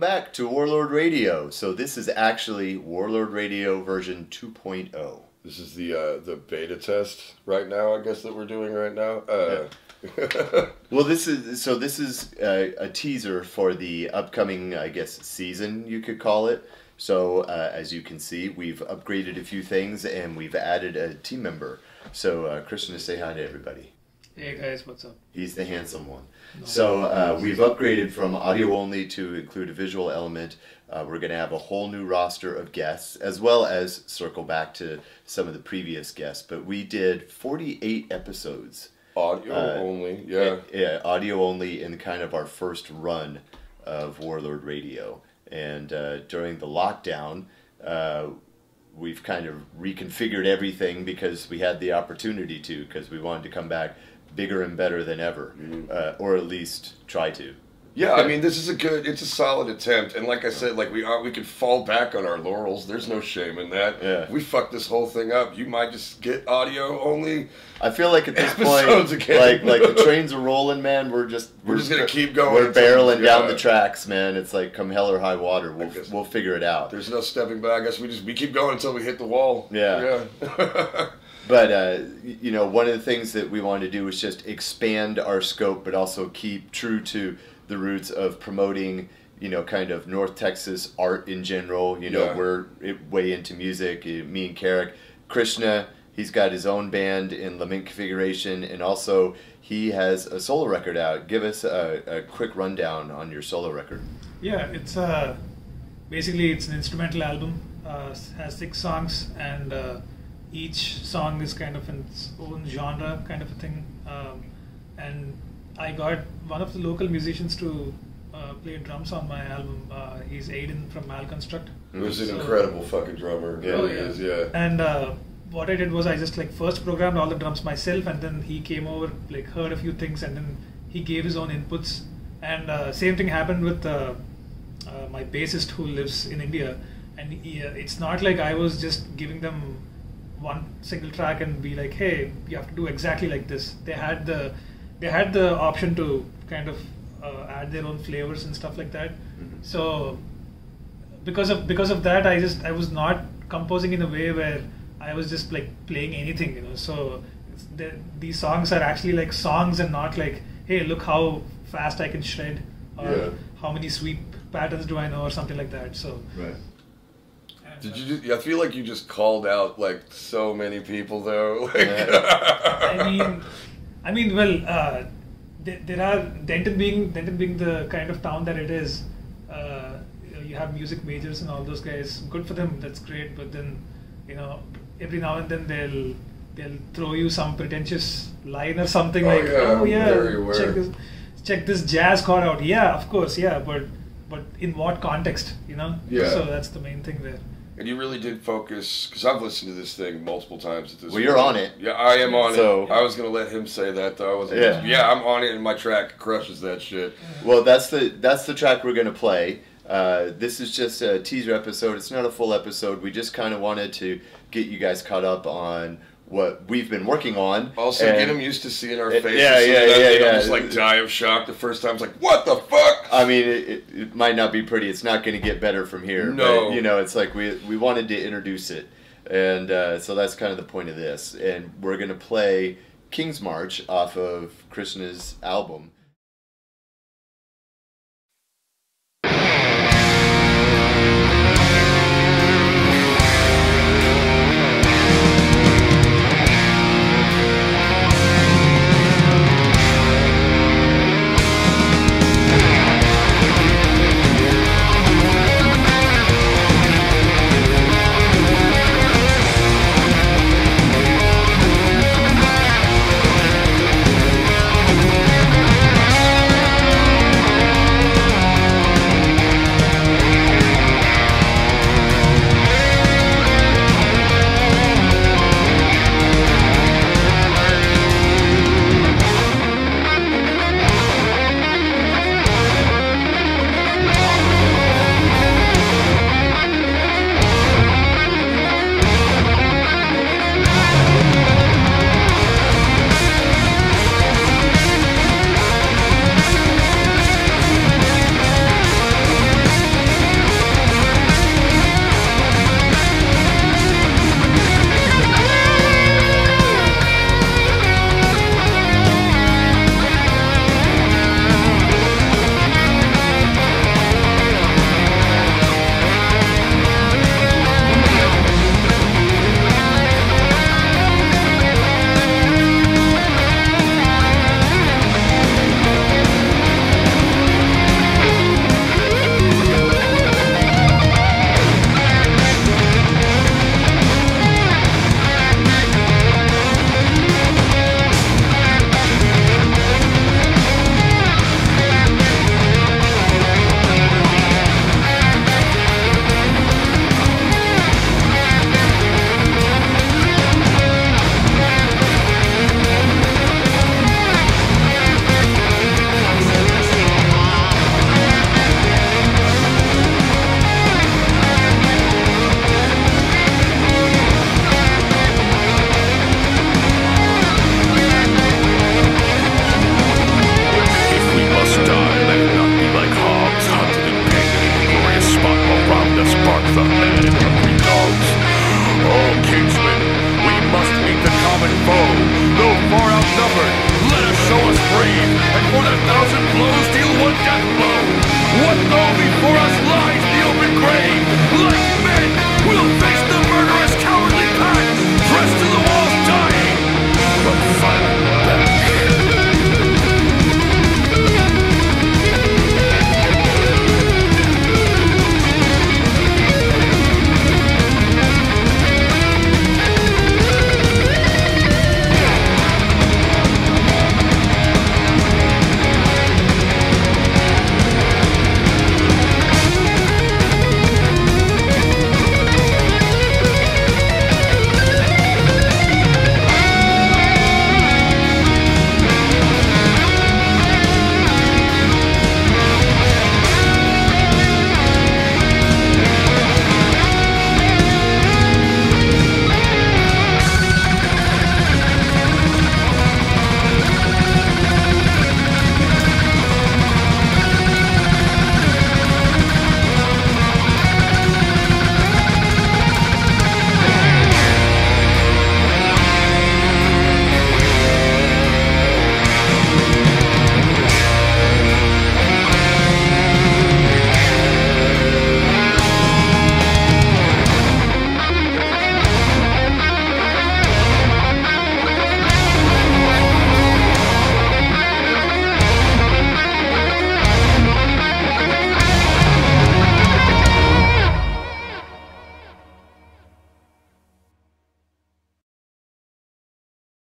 back to Warlord Radio. So this is actually Warlord Radio version 2.0. This is the beta test right now, I guess, that we're doing right now. Well, this is a teaser for the upcoming, I guess, season, you could call it. So as you can see, we've upgraded a few things and we've added a team member. So Christian, say hi to everybody. Hey guys, what's up? He's the handsome one. No. So we've upgraded from audio only to include a visual element. We're going to have a whole new roster of guests, as well as circle back to some of the previous guests. But we did 48 episodes. Audio only, yeah. Yeah, audio only in kind of our first run of Warlord Radio. And during the lockdown, we've kind of reconfigured everything because we had the opportunity to, because we wanted to come back bigger and better than ever, or at least try to. Yeah, I mean, this is it's a solid attempt, and like I said, like we could fall back on our laurels. There's no shame in that. Yeah. If we fuck this whole thing up, you might just get audio only. I feel like at this point, like the trains are rolling, man. We're just gonna keep going. We're barreling down the tracks, man. It's like come hell or high water, we'll figure it out. There's no stepping back. I guess we keep going until we hit the wall. Yeah. But, you know, one of the things that we wanted to do was just expand our scope, but also keep true to the roots of promoting, you know, kind of North Texas art in general. You know, we're way into music. Me and Carrick. Krishna, he's got his own band in Lament Configuration, and also he has a solo record out. Give us a quick rundown on your solo record. Yeah, it's basically it's an instrumental album. Has 6 songs, and each song is kind of in its own genre, kind of a thing. And I got one of the local musicians to play drums on my album. He's Aiden from Malconstruct. Who's an incredible fucking drummer. Yeah, he is, yeah. And what I did was I just first programmed all the drums myself, and then he came over, heard a few things, and then he gave his own inputs. And same thing happened with my bassist who lives in India. And it's not like I was just giving them one single track and be like, hey, you have to do exactly like this. They had the option to kind of add their own flavors and stuff like that. So because of that, I was not composing in a way where I was just playing anything, you know. So these songs are actually like songs and not like, hey, look how fast I can shred, or how many sweep patterns do I know, or something like that. So right. Did you? I feel like you just called out so many people though. I mean, well, there are Denton being the kind of town that it is. You have music majors and all those guys. Good for them. That's great. But then, you know, every now and then they'll throw you some pretentious line or something check this jazz chord out. Yeah, of course. Yeah, but in what context? You know. Yeah. So that's the main thing there. And you really did focus, because I've listened to this thing multiple times at this point. You're on it. Yeah, I am on it. I was going to let him say that, though. I'm on it, and my track crushes that shit. Well, that's the track we're going to play. This is just a teaser episode. It's not a full episode. We just kind of wanted to get you guys caught up on what we've been working on. Also, get them used to seeing our faces. Yeah. Just die of shock the first time. It's like, what the fuck? I mean, it might not be pretty. It's not going to get better from here. No. But, you know, it's like we wanted to introduce it. And so that's kind of the point of this. And we're going to play King's March off of Krishna's album.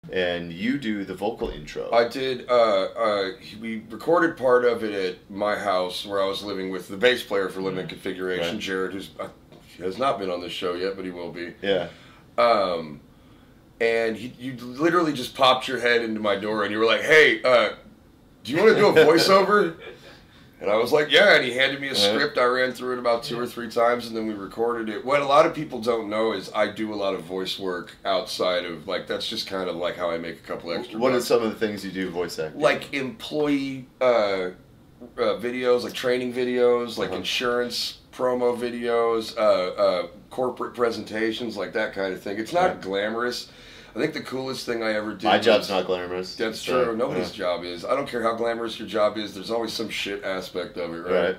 and you do the vocal intro. I did. We recorded part of it at my house where I was living with the bass player for Limited Configuration, right. Jared, who's has not been on this show yet, but he will be. Yeah. And you literally just popped your head into my door and you were like, "Hey, do you want to do a voiceover?" And I was like, "Yeah." And he handed me a script. I ran through it about 2 or 3 times, and then we recorded it. What a lot of people don't know is I do a lot of voice work outside of, like, that's just kind of like how I make a couple extra What bucks. are some of the things you do voice acting? Like employee videos, like training videos, like insurance promo videos, corporate presentations, like that kind of thing. It's not glamorous. I think the coolest thing I ever did. My job's not glamorous. That's true. Nobody's job is. I don't care how glamorous your job is. There's always some shit aspect of it, right?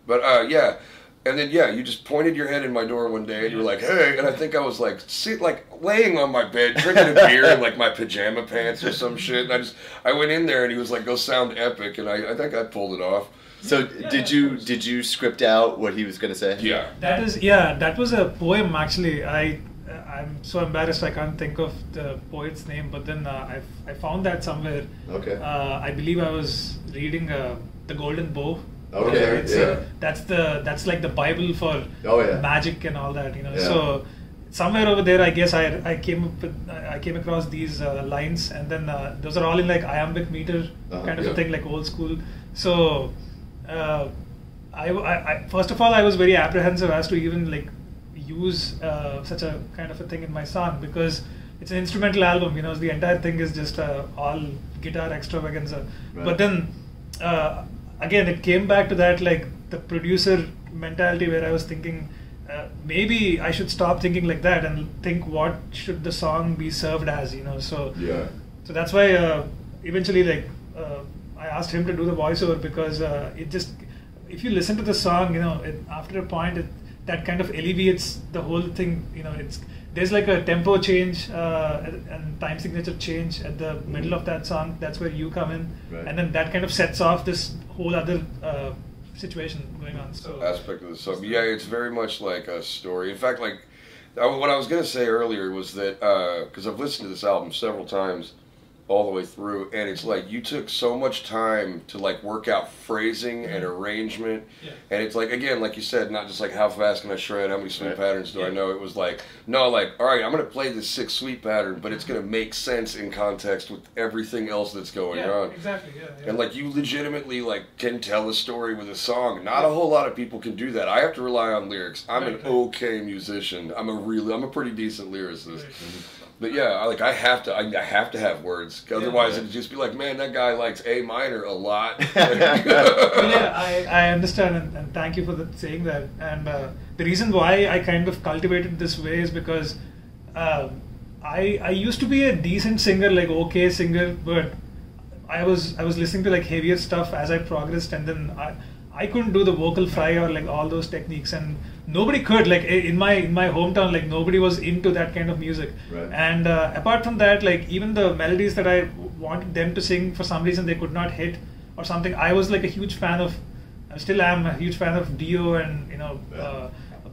But yeah, and then you just pointed your head in my door one day and you were like, "Hey," and I think I was like, laying on my bed drinking a beer in like my pajama pants or some shit. And I went in there and he was like, "Go sound epic," and I think I pulled it off. So did you script out what he was going to say? Yeah. That was a poem actually. I'm so embarrassed I can't think of the poet's name, but then I found that somewhere. Okay. I believe I was reading The Golden Bow. Okay. So that's like the Bible for magic and all that, Yeah. So somewhere over there, I guess I came across these lines, and then those are all in like iambic meter kind of a thing, like old school. So I first of all, I was very apprehensive as to even like use such a kind of a thing in my song, because it's an instrumental album, the entire thing is just all guitar extravaganza. Right. But then again, it came back to that, like the producer mentality, where I was thinking maybe I should stop thinking like that and think what should the song be served as, so that's why eventually like I asked him to do the voiceover, because it just, if you listen to the song, after a point that kind of alleviates the whole thing. There's like a tempo change and time signature change at the middle of that song. That's where you come in, and then that kind of sets off this whole other situation going on. So aspect of the song, it's very much like a story. In fact, like what I was gonna say earlier was that because I've listened to this album several times, all the way through, and it's like you took so much time to like work out phrasing and arrangement, and it's like, again, like you said, not just like how fast can I shred, how many sweep patterns do I know. It was like, no, like, all right, I'm gonna play this 6 sweep pattern, but it's gonna make sense in context with everything else that's going on. Exactly. And like you legitimately like can tell a story with a song. Not a whole lot of people can do that. I have to rely on lyrics. I'm an okay musician. I'm a pretty decent lyricist. But like I have to have words. Otherwise, it'd just be like, man, that guy likes A minor a lot. I understand, and thank you for saying that. And the reason why I kind of cultivated this way is because I used to be a decent singer, like okay singer, but I was listening to like heavier stuff as I progressed, and then I couldn't do the vocal fry or like all those techniques, and nobody could, like in my hometown, like nobody was into that kind of music. Right. And apart from that, like even the melodies that I wanted them to sing, for some reason they could not hit or something. I was like a huge fan of, I still am a huge fan of Dio and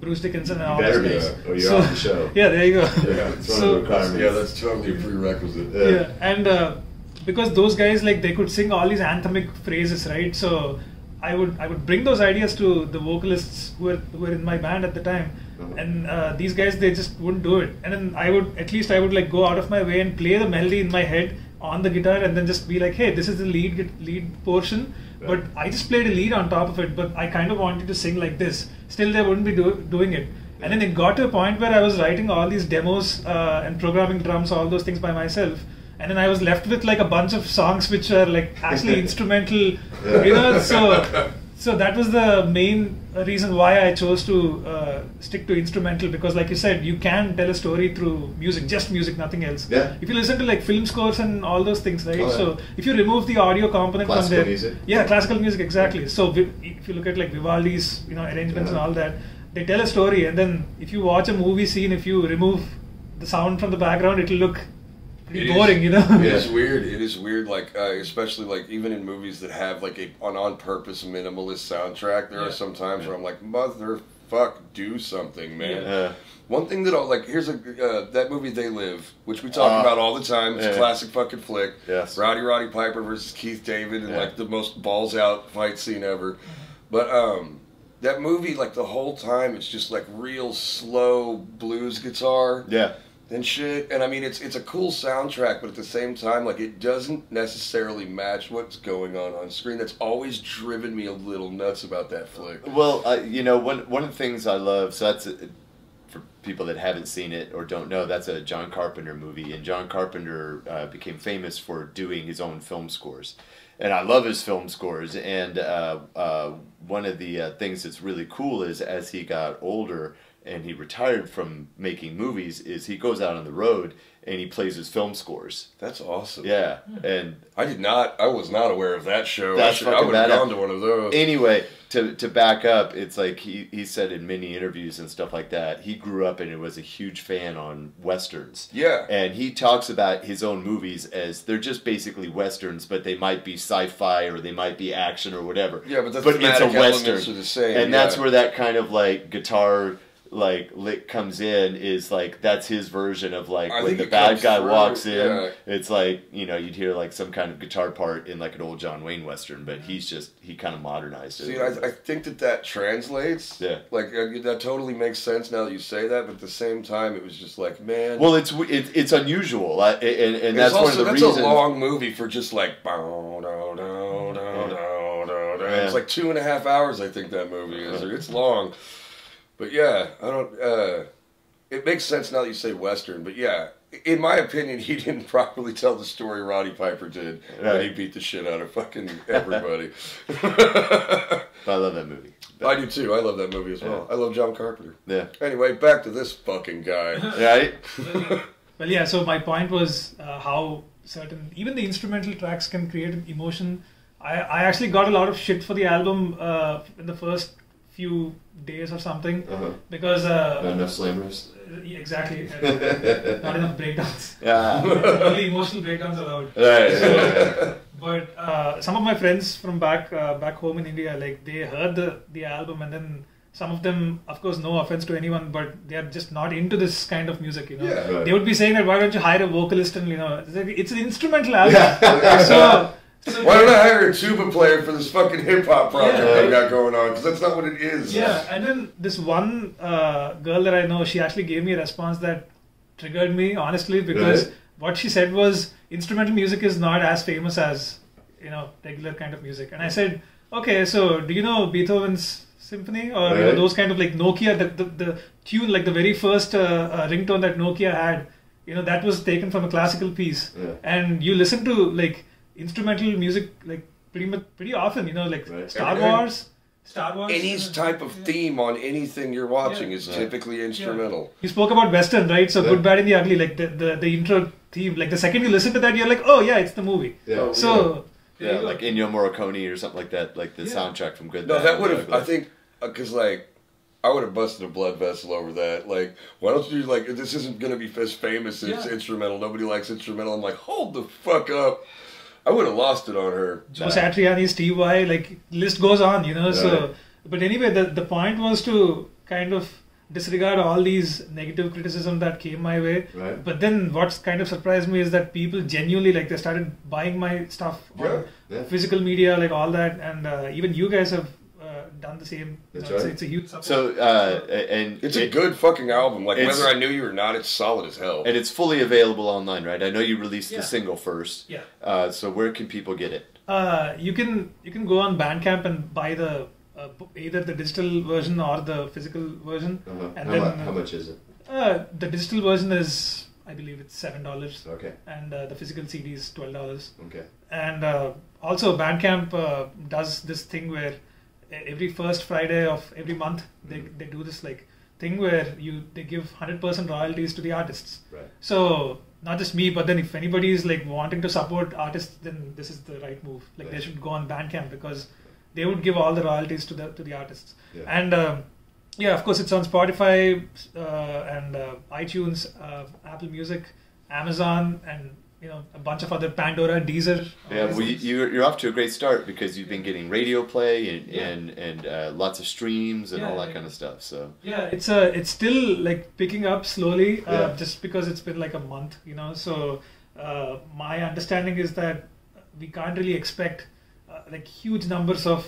Bruce Dickinson and all those guys. You're on the show. Yeah, there you go. It's one of the requirements. Yeah, that's totally a prerequisite. Yeah, and because those guys, like, they could sing all these anthemic phrases, right? So I would bring those ideas to the vocalists who were in my band at the time, and these guys, they just wouldn't do it. And then I would like go out of my way and play the melody in my head on the guitar, and then just be like, hey, this is the lead portion, but I just played a lead on top of it, but I kind of wanted to sing like this. Still, they wouldn't be doing it. And then it got to a point where I was writing all these demos and programming drums, all those things by myself. And then I was left with like a bunch of songs which are like actually instrumental, So that was the main reason why I chose to stick to instrumental, because like you said, you can tell a story through music, just music, nothing else. Yeah. If you listen to like film scores and all those things, right? Oh, yeah. So if you remove the audio component classical from there, music. Yeah, classical music, exactly. So if you look at like Vivaldi's, arrangements and all that, they tell a story. And then if you watch a movie scene, if you remove the sound from the background, it'll look pretty boring, It is weird. It is weird, like especially like even in movies that have like an on purpose minimalist soundtrack. There are some times where I'm like, mother do something, man. Yeah. One thing that here's that movie They Live, which we talk about all the time. It's a classic fucking flick. Yes. Roddy Piper versus Keith David, and like the most balls out fight scene ever. But that movie, like the whole time, it's just like real slow blues guitar. Yeah. And shit, and I mean it's a cool soundtrack, but at the same time, like it doesn't necessarily match what's going on screen. That's always driven me a little nuts about that flick. Well, you know, one of the things I love, so that's for people that haven't seen it or don't know, that's a John Carpenter movie, and John Carpenter became famous for doing his own film scores. And I love his film scores, and one of the things that's really cool is as he got older and he retired from making movies, is he goes out on the road and he plays his film scores. That's awesome. Yeah, and I was not aware of that show. That's I would have gone to one of those. Anyway, to back up, it's like he said in many interviews and stuff like that, he grew up and was a huge fan on Westerns. Yeah. And he talks about his own movies as they're just basically Westerns, but they might be sci-fi or they might be action or whatever. Yeah, but it's a Western. elements are the same. And that's where that kind of like guitar lick comes in, is like that's his version of like when the bad guy walks in, it's like, you know, you'd hear like some kind of guitar part in like an old John Wayne Western, but he kind of modernized it. See, I think that translates. Yeah. Like that totally makes sense now that you say that, but at the same time it was just like, man. Well, it's unusual, and that's one of the reasons. That's a long movie for just like It's like 2.5 hours, I think that movie is. It's long. But yeah, I don't. It makes sense now that you say Western. But yeah, in my opinion, he didn't properly tell the story Roddy Piper did when he beat the shit out of fucking everybody. I love that movie. I do too. I love that movie as well. I love John Carpenter. Yeah. Anyway, back to this fucking guy. Right? Well, yeah. So my point was how even the instrumental tracks can create an emotion. I actually got a lot of shit for the album in the first few days or something because not enough slammers. Exactly. Not enough breakdowns. Yeah. Only emotional breakdowns allowed. Right. But some of my friends from back home in India, like they heard the album, and then some of them, of course, no offense to anyone, but they are just not into this kind of music. You know, right. They would be saying that why don't you hire a vocalist, and it's an instrumental album. So why don't I hire a tuba player for this fucking hip hop project I've got going on? Because that's not what it is. Yeah, and then this one girl that I know, she actually gave me a response that triggered me, honestly, because what she said was instrumental music is not as famous as, you know, regular kind of music. And I said, okay, so do you know Beethoven's Symphony or you know, those kind of like Nokia, the tune, like the very first ringtone that Nokia had, you know, that was taken from a classical piece. Yeah. And you listen to like instrumental music like pretty often, you know, like Star Wars. Any type of theme on anything you're watching is typically instrumental. Yeah. You spoke about Western, right? So Good, Bad and the Ugly, like the intro theme, like the second you listen to that, you're like, oh yeah, it's the movie. Yeah. So like Ennio Morricone or something like that, like the soundtrack from Good. No, that would have. I think because like I would have busted a blood vessel over that. Like, why don't you like this isn't going to be as famous as instrumental. Nobody likes instrumental. I'm like, hold the fuck up. I would have lost it on her. Joe Satriani, Steve Vai, like list goes on, you know. Right. So, but anyway, the point was to kind of disregard all these negative criticism that came my way. Right. But then, what's kind of surprised me is that people genuinely like they started buying my stuff on physical media, like all that, and even you guys have done the same. That's right. It's a huge support. So, and it's a good fucking album. Like whether I knew you or not, it's solid as hell. And it's fully available online, right? I know you released the single first. Yeah. So where can people get it? You can go on Bandcamp and buy the either the digital version or the physical version. And how much is it? The digital version is, I believe, it's $7. Okay. And the physical CD is $12. Okay. And also Bandcamp does this thing where every first Friday of every month they do this like thing where they give 100% royalties to the artists. Right. So not just me, but then if anybody is like wanting to support artists, then this is the right move. Like they should go on Bandcamp because they would give all the royalties to the artists. Yeah. And of course it's on Spotify and iTunes, Apple Music, Amazon, and a bunch of other Pandora, Deezer. Yeah, well, you're off to a great start because you've been getting radio play and lots of streams and all that kind of stuff. So yeah, it's still like picking up slowly, just because it's been like a month, So my understanding is that we can't really expect like huge numbers of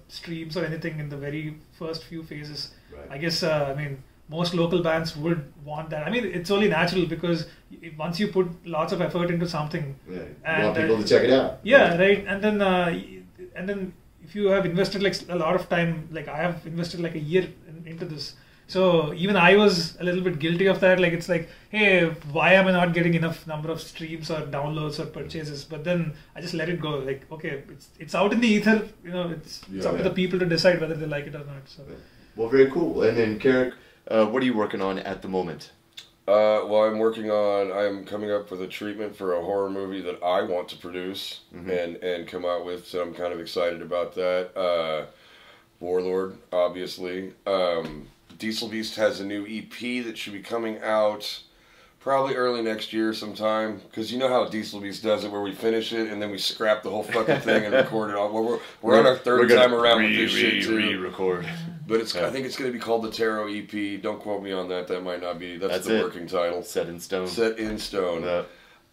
streams or anything in the very first few phases. Right. I guess most local bands would want that. I mean, it's only natural because once you put lots of effort into something, you want people to check it out. Yeah, right. And then if you have invested like a lot of time, like I have invested like a year into this. So even I was a little bit guilty of that. Like it's like, hey, why am I not getting enough number of streams or downloads or purchases? But then I just let it go. Like, okay, it's out in the ether. It's up to the people to decide whether they like it or not. So. Well, very cool. And then Carrick, what are you working on at the moment? Well, I'm coming up with a treatment for a horror movie that I want to produce and come out with, so I'm kind of excited about that. Warlord, obviously. Diesel Beast has a new EP that should be coming out probably early next year sometime, because you know how Diesel Beast does it, where we finish it and then we scrap the whole fucking thing and record it all. We're on our third time around with this shit too. Re-record. But I think it's going to be called the Tarot EP. Don't quote me on that. That might not be. That's the working title. Set in stone. Set in stone.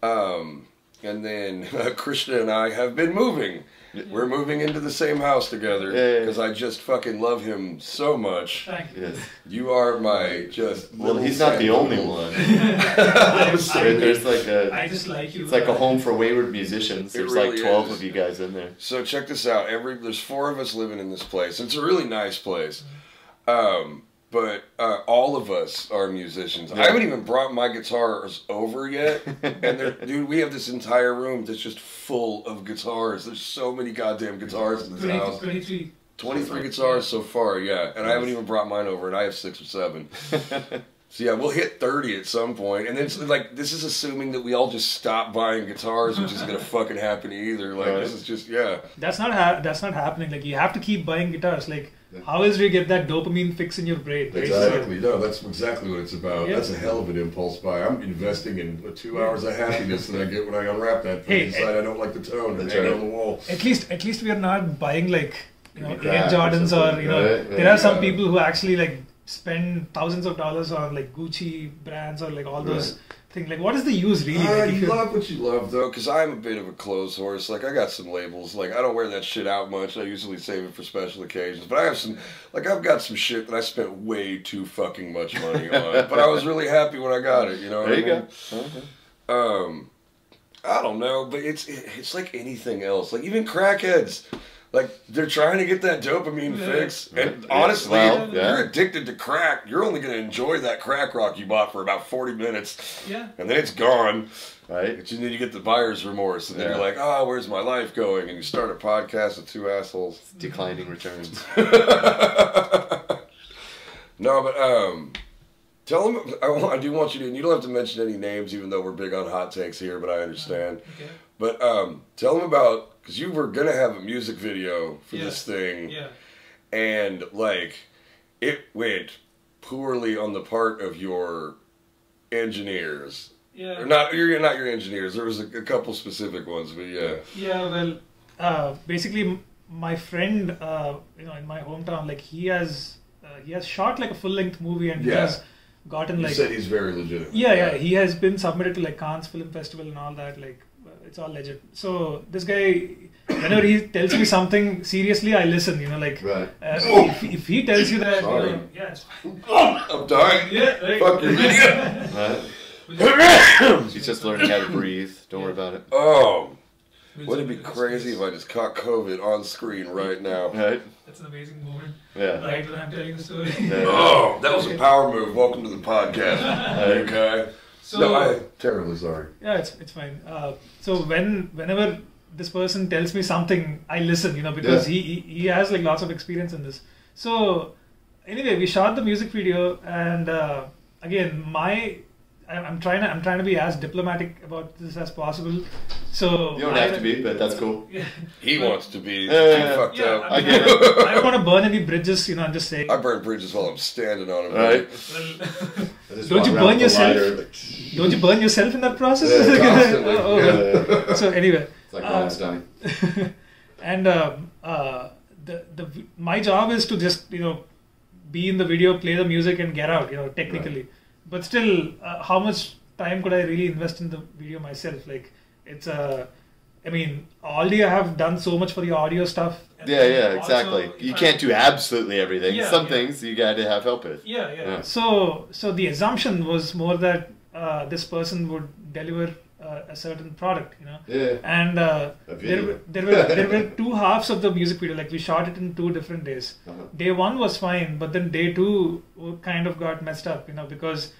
And then Krishna and I have been moving. We're moving into the same house together because I just fucking love him so much. Thank you. Yes. You are my just. Well, he's not the only one. There's like I just like you. It's like a home for wayward musicians. There's really like 12 of you guys in there. So check this out. There's 4 of us living in this place. It's a really nice place. But all of us are musicians. I haven't even brought my guitars over yet. And dude, we have this entire room that's just full of guitars. There's so many goddamn guitars in this house. 23 guitars so far, yeah. And I haven't even brought mine over, and I have 6 or 7. So yeah, we'll hit 30 at some point. And then it's like, this is assuming that we all just stop buying guitars, which isn't going to fucking happen either. Like, this is just, That's not happening. Like, you have to keep buying guitars. Like, how else do you get that dopamine fix in your brain? Right? Exactly. No, that's exactly what it's about. Yeah. That's a hell of an impulse buy. I'm investing in 2 hours of happiness that I get when I unwrap that thing and decide I don't like the tone and hang it on the wall. At least we are not buying like Air Jordans or there are some people who actually like spend thousands of dollars on like Gucci brands or like all those things. Like, what is the use really? You love what you love though, because I'm a bit of a clothes horse. Like, I got some labels. Like, I don't wear that shit out much. I usually save it for special occasions. But I have some, like, I've got some shit that I spent way too fucking much money on. But I was really happy when I got it. You know what I mean? Go. I don't know, but it's like anything else. Like, even crackheads. Like, they're trying to get that dopamine fix. And honestly, if you're addicted to crack, you're only going to enjoy that crack rock you bought for about 40 minutes. Yeah. And then it's gone. Right. And then you get the buyer's remorse. And then you're like, where's my life going? And you start a podcast with 2 assholes. It's declining returns. No, but tell them, I do want you to, and you don't have to mention any names, even though we're big on hot takes here, but I understand. Okay. But tell them about, because you were going to have a music video for this thing. Yeah. And, like, it went poorly on the part of your engineers. Yeah. Or not your engineers. There was a couple specific ones, but yeah. Yeah, well, basically, my friend, in my hometown, like, he has shot, like, a full-length movie and he has gotten, like... You said he's very legitimate. Yeah, he has been submitted to, like, Cannes Film Festival and all that, like... It's all legit. So this guy, whenever he tells me something seriously, I listen. Like if he tells you that, it's fine. I'm dying. Yeah, right. Fuck your video. She's just learning how to breathe. Don't worry about it. Oh, wouldn't it be crazy if I just caught COVID on screen right now? Right. That's an amazing moment. Yeah. Right when I'm telling the story. Oh, that was a power move. Welcome to the podcast. Okay. So, no, I'm terribly sorry. Yeah, it's fine. So whenever this person tells me something, I listen, because he has like lots of experience in this. So anyway, we shot the music video, and again, I'm trying to be as diplomatic about this as possible. So you don't have to be, but that's cool. Yeah. He wants to be fucked up. I don't want to burn any bridges. I'm just saying. I burn bridges while I'm standing on them. Right. Well, don't you burn yourself? don't you burn yourself in that process? Constantly. So anyway, It's like Einstein. and my job is to just be in the video, play the music, and get out. Technically, Right. but still, how much time could I really invest in the video myself? Like it's I mean, already I have done so much for the audio stuff. Yeah, exactly. You can't do absolutely everything. Yeah, Some yeah. things you got to have help with. Yeah. So the assumption was more that this person would deliver a certain product, Yeah. And there were two halves of the music video. Like we shot it in 2 different days. Uh-huh. Day 1 was fine, but then day 2 kind of got messed up, because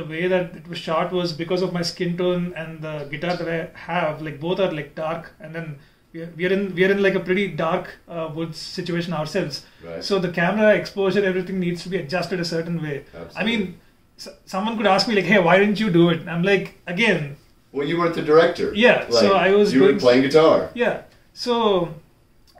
the way that it was shot was because of my skin tone and the guitar that I have. Like both are like dark, and then we're in like a pretty dark woods situation ourselves. Right. So the camera exposure, everything needs to be adjusted a certain way. Absolutely. I mean, someone could ask me like, "Hey, why didn't you do it?" I'm like, again. Well, you weren't the director. Yeah, so I was. You were playing guitar. Yeah. So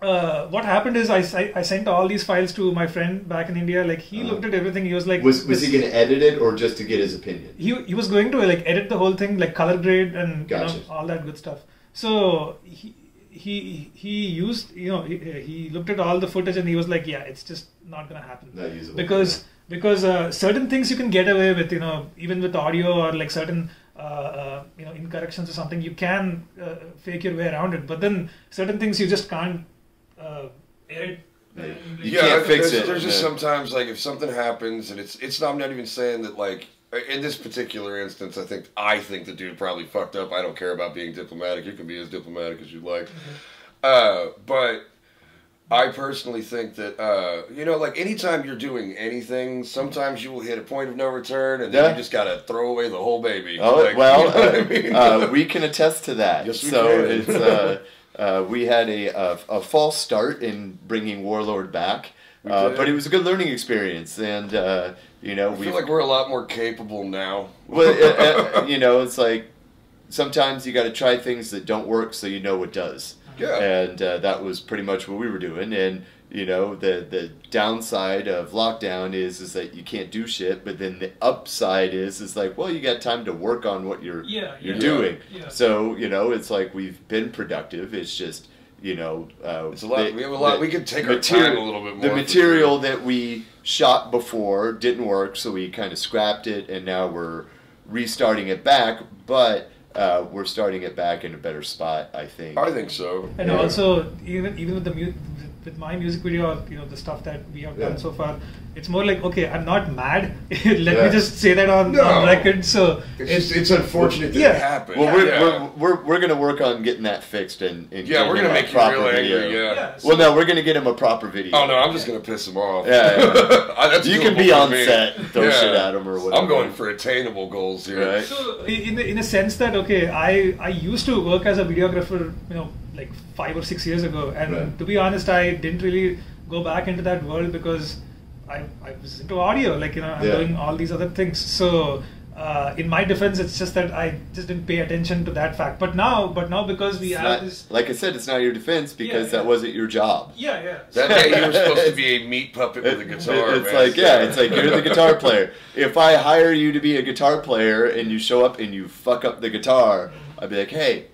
what happened is I sent all these files to my friend back in India. Like he looked at everything. He was like, Was he going to edit it or just to get his opinion? He was going to like edit the whole thing, like color grade and Gotcha. all that good stuff. So he used he looked at all the footage and he was like, yeah, it's just not gonna happen. Not usable. Because certain things you can get away with, even with audio or like certain incorrections or something, you can fake your way around it. But then certain things you just can't edit. You can't fix it. There's just sometimes like if something happens and it's not, I'm not even saying that like in this particular instance I think the dude probably fucked up. I don't care about being diplomatic. You can be as diplomatic as you like. But I personally think that like anytime you're doing anything, sometimes you will hit a point of no return and then you just gotta throw away the whole baby. Oh, like, well, you know what I mean? we can attest to that. Yes, we so can. it's we had a false start in bringing Warlord back, We did. but it was a good learning experience, and I feel like we're a lot more capable now. well, it's like sometimes you got to try things that don't work so you know what does. Yeah. And that was pretty much what we were doing. And the downside of lockdown is that you can't do shit. But then the upside is like, well, you got time to work on what you're doing. Yeah. So it's like we've been productive. It's just It's a lot. We have a lot. We could take our time a little bit more. The material that we shot before didn't work, so we kind of scrapped it, and now we're restarting it back. But we're starting it back in a better spot, I think. I think so. And also, even with with my music video, the stuff that we have done so far, it's more like, okay, I'm not mad. Let me just say that on record. So it's unfortunate that it happened. Well, we're gonna work on getting that fixed and we're gonna make you real angry. Well, no, we're gonna get him a proper video. Oh no, I'm just gonna piss him off. Yeah. You can be on set, throw shit at him or whatever. I'm going for attainable goals here. Right. So in a sense that I used to work as a videographer, like 5 or 6 years ago, and to be honest, I didn't really go back into that world because I was into audio, like I'm doing all these other things. So in my defense, it's just that I just didn't pay attention to that fact. But now because we have this, like I said, it's not your defense because that wasn't your job. Yeah. That day you were supposed to be a meat puppet with a guitar. It's like you're the guitar player. If I hire you to be a guitar player and you show up and you fuck up the guitar, I'd be like, hey,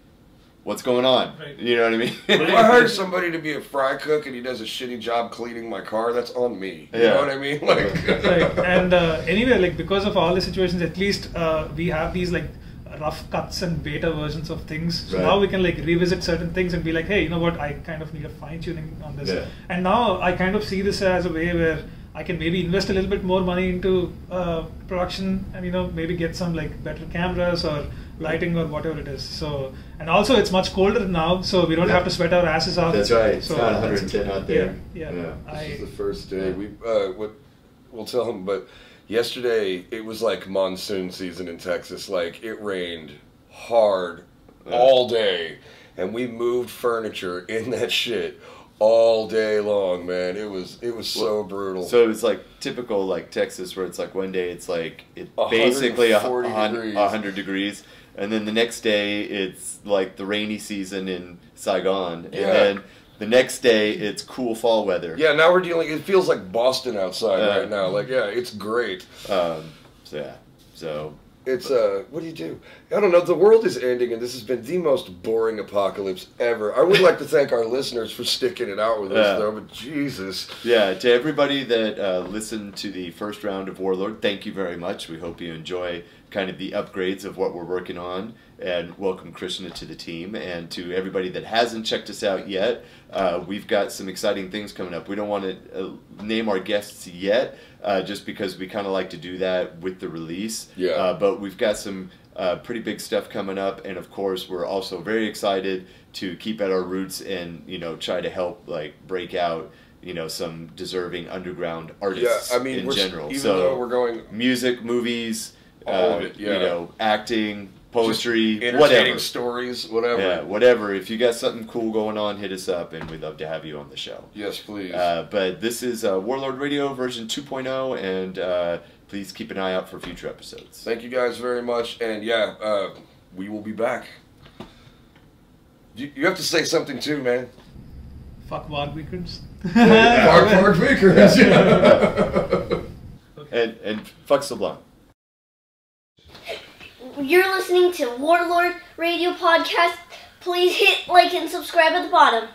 what's going on? Right. You know what I mean? If I hire somebody to be a fry cook and he does a shitty job cleaning my car, that's on me. You know what I mean? Like, right. And anyway, like because of all the situations, at least we have these like rough cuts and beta versions of things. So now we can like revisit certain things and be like, hey, you know what? I kind of need a fine tuning on this. Yeah. And now I kind of see this as a way where I can maybe invest a little bit more money into production and maybe get some like better cameras or lighting or whatever it is. So, and also it's much colder now, so we don't have to sweat our asses off. That's right. It's so not 110 out there. Yeah. This is the first day. We'll tell him, but yesterday it was like monsoon season in Texas. Like it rained hard all day, and we moved furniture in that shit all day long, man. It was so brutal. So it was like typical like Texas, where it's like one day it's like basically 100 degrees, and then the next day it's like the rainy season in Saigon, and then the next day it's cool fall weather. Yeah, now we're dealing. It feels like Boston outside right now. Like it's great. So It's, what do you do? I don't know, the world is ending, and this has been the most boring apocalypse ever. I would like to thank our listeners for sticking it out with us, though, but Jesus. Yeah, to everybody that listened to the first round of Warlord, thank you very much. We hope you enjoy kind of the upgrades of what we're working on, and welcome Krishna to the team. And to everybody that hasn't checked us out yet, we've got some exciting things coming up. We don't want to name our guests yet, just because we kind of like to do that with the release. Yeah. But we've got some pretty big stuff coming up, and of course we're also very excited to keep at our roots and, you know, try to help like break out, you know, some deserving underground artists in general. Even so though we're going music, movies, all of it, you know, acting, poetry, entertaining whatever. stories, whatever. Yeah, whatever. If you got something cool going on, hit us up, and we'd love to have you on the show. Yes, please. But this is Warlord Radio version 2.0, and please keep an eye out for future episodes. Thank you guys very much, and yeah, we will be back. You have to say something too, man. Fuck Warg Weekends. Warg Weekends. And fuck Sublime. You're listening to Warlord Radio Podcast. Please hit like and subscribe at the bottom.